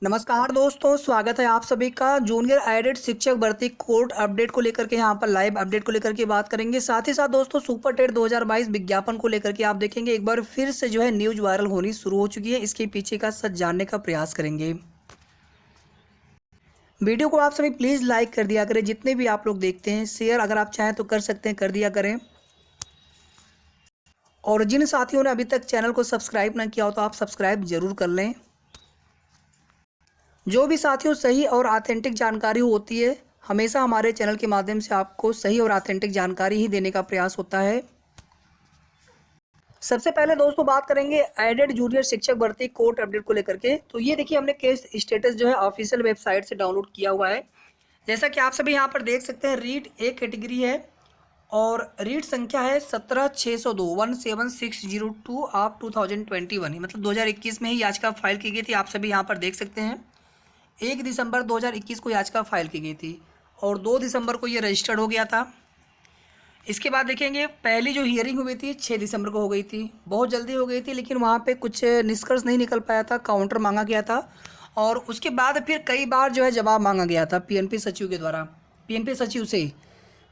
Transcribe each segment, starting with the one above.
नमस्कार दोस्तों, स्वागत है आप सभी का। जूनियर एडेड शिक्षक भर्ती कोर्ट अपडेट को लेकर के यहाँ पर लाइव अपडेट को लेकर के बात करेंगे। साथ ही साथ दोस्तों सुपर टेट 2022 विज्ञापन को लेकर के आप देखेंगे एक बार फिर से जो है न्यूज वायरल होनी शुरू हो चुकी है। इसके पीछे का सच जानने का प्रयास करेंगे। वीडियो को आप सभी प्लीज़ लाइक कर दिया करें, जितने भी आप लोग देखते हैं। शेयर अगर आप चाहें तो कर सकते हैं, कर दिया करें। और जिन साथियों ने अभी तक चैनल को सब्सक्राइब ना किया हो तो आप सब्सक्राइब जरूर कर लें। जो भी साथियों सही और ऑथेंटिक जानकारी होती है, हमेशा हमारे चैनल के माध्यम से आपको सही और ऑथेंटिक जानकारी ही देने का प्रयास होता है। सबसे पहले दोस्तों बात करेंगे एडेड जूनियर शिक्षक भर्ती कोर्ट अपडेट को लेकर के। तो ये देखिए, हमने केस स्टेटस जो है ऑफिशियल वेबसाइट से डाउनलोड किया हुआ है। जैसा कि आप सभी यहाँ पर देख सकते हैं, रीड ए कैटेगरी है और रीड संख्या है 17602 17602 ऑफ 2021, मतलब 2021 में ही याचिका फाइल की गई थी। आप सभी यहाँ पर देख सकते हैं 1 दिसंबर 2021 को याचिका फाइल की गई थी और 2 दिसंबर को ये रजिस्टर्ड हो गया था। इसके बाद देखेंगे पहली जो हियरिंग हुई थी 6 दिसंबर को हो गई थी। बहुत जल्दी हो गई थी, लेकिन वहाँ पे कुछ निष्कर्ष नहीं निकल पाया था, काउंटर मांगा गया था। और उसके बाद फिर कई बार जो है जवाब मांगा गया था पीएनपी सचिव के द्वारा। पीएनपी सचिव से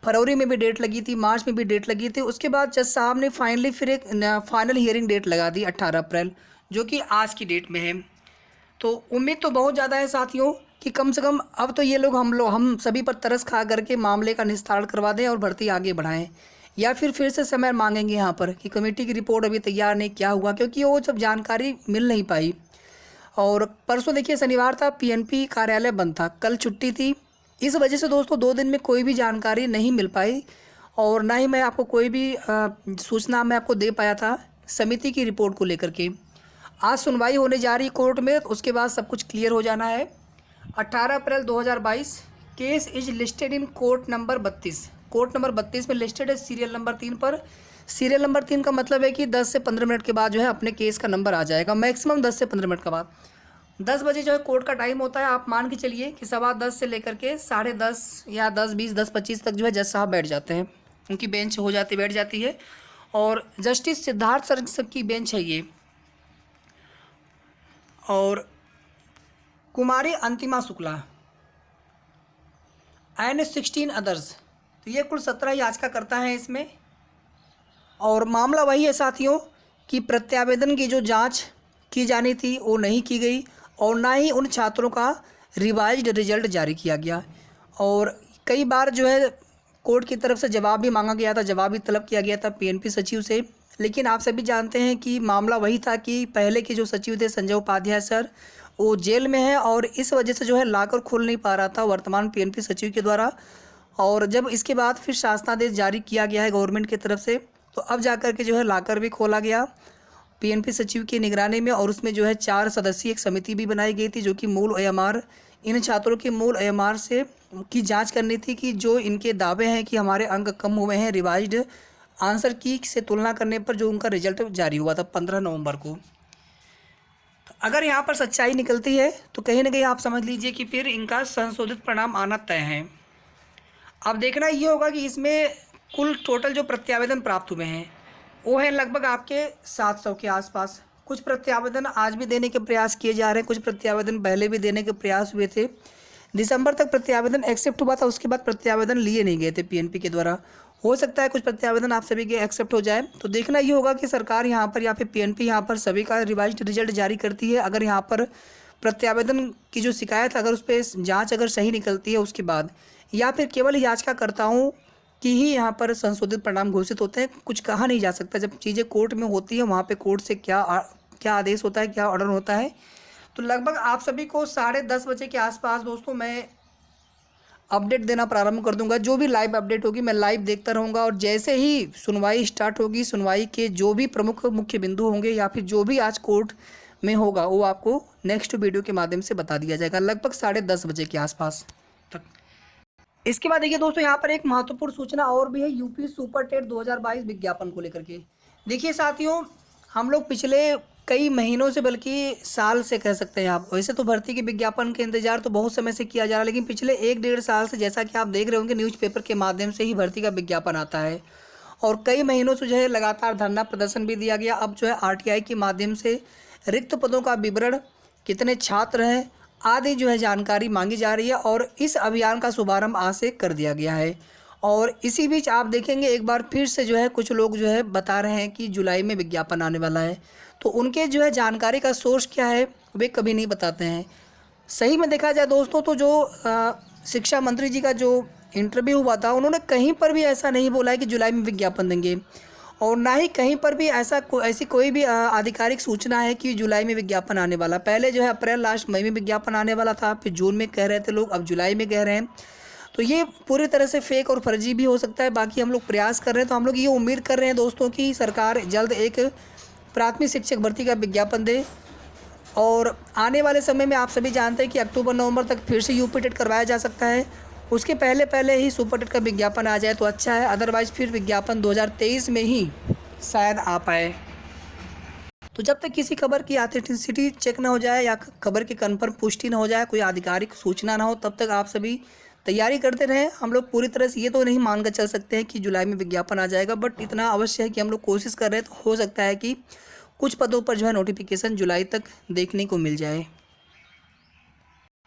फरवरी में भी डेट लगी थी, मार्च में भी डेट लगी थी। उसके बाद जज साहब ने फाइनली फिर एक फाइनल हियरिंग डेट लगा दी 18 अप्रैल, जो कि आज की डेट में है। तो उम्मीद तो बहुत ज़्यादा है साथियों कि कम से कम अब तो ये लोग हम सभी पर तरस खा करके मामले का निस्तारण करवा दें और भर्ती आगे बढ़ाएं, या फिर से समय मांगेंगे यहाँ पर कि कमेटी की रिपोर्ट अभी तैयार नहीं, क्या हुआ, क्योंकि वो सब जानकारी मिल नहीं पाई। और परसों देखिए शनिवार था, पीएनपी कार्यालय बंद था, कल छुट्टी थी। इस वजह से दोस्तों 2 दिन में कोई भी जानकारी नहीं मिल पाई और ना ही मैं आपको कोई भी सूचना मैं आपको दे पाया था समिति की रिपोर्ट को लेकर के। आज सुनवाई होने जा रही कोर्ट में, तो उसके बाद सब कुछ क्लियर हो जाना है। 18 अप्रैल 2022 case is listed in court number 32। Court number 32 में लिस्टेड है सीरियल नंबर 3 पर। सीरियल नंबर 3 का मतलब है कि 10 से 15 मिनट के बाद जो है अपने केस का नंबर आ जाएगा, मैक्सिमम 10 से 15 मिनट के बाद। 10 बजे जो है कोर्ट का टाइम होता है। आप मान के चलिए कि 10:15 से लेकर के 10:30 या 10:20 10:25 तक जो है जज साहब बैठ जाते हैं, उनकी बेंच हो जाती बैठ जाती है। और जस्टिस सिद्धार्थ सर की बेंच है ये, और कुमारी अंतिमा शुक्ला एंड 16 अदर्स। तो ये कुल 17 याचिका करता है इसमें। और मामला वही है साथियों कि प्रत्यावेदन की जो जांच की जानी थी वो नहीं की गई और ना ही उन छात्रों का रिवाइज्ड रिजल्ट जारी किया गया। और कई बार जो है कोर्ट की तरफ से जवाब भी मांगा गया था, जवाब भी तलब किया गया था पीएनपी सचिव से। लेकिन आप सभी जानते हैं कि मामला वही था कि पहले के जो सचिव थे संजय उपाध्याय सर, वो जेल में है और इस वजह से जो है लाकर खोल नहीं पा रहा था वर्तमान पीएनपी सचिव के द्वारा। और जब इसके बाद फिर शासनादेश जारी किया गया है गवर्नमेंट की तरफ से, तो अब जाकर के जो है लाकर भी खोला गया पीएनपी सचिव की निगरानी में। और उसमें जो है 4 सदस्यीय एक समिति भी बनाई गई थी, जो कि मूल ओएमआर, इन छात्रों के मूल ओएमआर से की जांच करनी थी कि जो इनके दावे हैं कि हमारे अंक कम हुए हैं रिवाइज्ड आंसर की से तुलना करने पर जो उनका रिजल्ट जारी हुआ था 15 नवंबर को। अगर यहाँ पर सच्चाई निकलती है तो कहीं ना कहीं आप समझ लीजिए कि फिर इनका संशोधित परिणाम आना तय है। अब देखना ये होगा कि इसमें कुल टोटल जो प्रत्यावेदन प्राप्त हुए हैं वो है लगभग आपके 700 के आसपास। कुछ प्रत्यावेदन आज भी देने के प्रयास किए जा रहे हैं, कुछ प्रत्यावेदन पहले भी देने के प्रयास हुए थे। दिसंबर तक प्रत्यावेदन एक्सेप्ट हुआ था, उसके बाद प्रत्यावेदन लिए नहीं गए थे पीएनपी के द्वारा। हो सकता है कुछ प्रत्यावेदन आप सभी के एक्सेप्ट हो जाए। तो देखना ये होगा कि सरकार यहाँ पर या फिर पीएनपी यहाँ पर सभी का रिवाइज्ड रिजल्ट जारी करती है। अगर यहाँ पर प्रत्यावेदन की जो शिकायत अगर उस पर जाँच अगर सही निकलती है उसके बाद, या फिर केवल याचिकाकर्ताओं की ही यहाँ पर संशोधित परिणाम घोषित होते हैं। कुछ कहा नहीं जा सकता, जब चीज़ें कोर्ट में होती है वहाँ पे कोर्ट से क्या आदेश होता है, क्या ऑर्डर होता है। तो लगभग आप सभी को 10:30 बजे के आसपास दोस्तों मैं अपडेट देना प्रारंभ कर दूंगा। जो भी लाइव अपडेट होगी मैं लाइव देखता रहूँगा, और जैसे ही सुनवाई स्टार्ट होगी, सुनवाई के जो भी प्रमुख मुख्य बिंदु होंगे या फिर जो भी आज कोर्ट में होगा वो आपको नेक्स्ट वीडियो के माध्यम से बता दिया जाएगा, लगभग 10:30 बजे के आसपास तक। इसके बाद देखिए दोस्तों, यहाँ पर एक महत्वपूर्ण सूचना और भी है यूपी सुपर टेट 2022 विज्ञापन को लेकर के। देखिए साथियों, हम लोग पिछले कई महीनों से, बल्कि साल से कह सकते हैं आप, वैसे तो भर्ती के विज्ञापन के इंतजार तो बहुत समय से किया जा रहा है, लेकिन पिछले 1-1.5 साल से जैसा कि आप देख रहे होंगे न्यूज़पेपर के माध्यम से ही भर्ती का विज्ञापन आता है। और कई महीनों से जो है लगातार धरना प्रदर्शन भी दिया गया। अब जो है आरटीआई के माध्यम से रिक्त पदों का विवरण, कितने छात्र हैं आदि जो है जानकारी मांगी जा रही है और इस अभियान का शुभारंभ आज से कर दिया गया है। और इसी बीच आप देखेंगे एक बार फिर से जो है कुछ लोग जो है बता रहे हैं कि जुलाई में विज्ञापन आने वाला है, तो उनके जो है जानकारी का सोर्स क्या है वे कभी नहीं बताते हैं। सही में देखा जाए दोस्तों तो जो शिक्षा मंत्री जी का जो इंटरव्यू हुआ था उन्होंने कहीं पर भी ऐसा नहीं बोला है कि जुलाई में विज्ञापन देंगे, और ना ही कहीं पर भी ऐसी कोई भी आधिकारिक सूचना है कि जुलाई में विज्ञापन आने वाला। पहले जो है अप्रैल लास्ट मई में विज्ञापन आने वाला था, फिर जून में कह रहे थे लोग, अब जुलाई में कह रहे हैं। तो ये पूरी तरह से फेक और फर्जी भी हो सकता है। बाकी हम लोग प्रयास कर रहे हैं, तो हम लोग ये उम्मीद कर रहे हैं दोस्तों कि सरकार जल्द एक प्राथमिक शिक्षक भर्ती का विज्ञापन दे। और आने वाले समय में आप सभी जानते हैं कि अक्टूबर नवंबर तक फिर से यूपी टेट करवाया जा सकता है, उसके पहले ही सुपर टेट का विज्ञापन आ जाए तो अच्छा है, अदरवाइज़ फिर विज्ञापन 2023 में ही शायद आ पाए। तो जब तक किसी खबर की ऑथेंटिसिटी चेक ना हो जाए या खबर की कन्फर्म पुष्टि ना हो जाए, कोई आधिकारिक सूचना ना हो, तब तक आप सभी तैयारी करते रहें। हम लोग पूरी तरह से ये तो नहीं मान कर चल सकते हैं कि जुलाई में विज्ञापन आ जाएगा, बट इतना अवश्य है कि हम लोग कोशिश कर रहे हैं, तो हो सकता है कि कुछ पदों पर जो है नोटिफिकेशन जुलाई तक देखने को मिल जाए।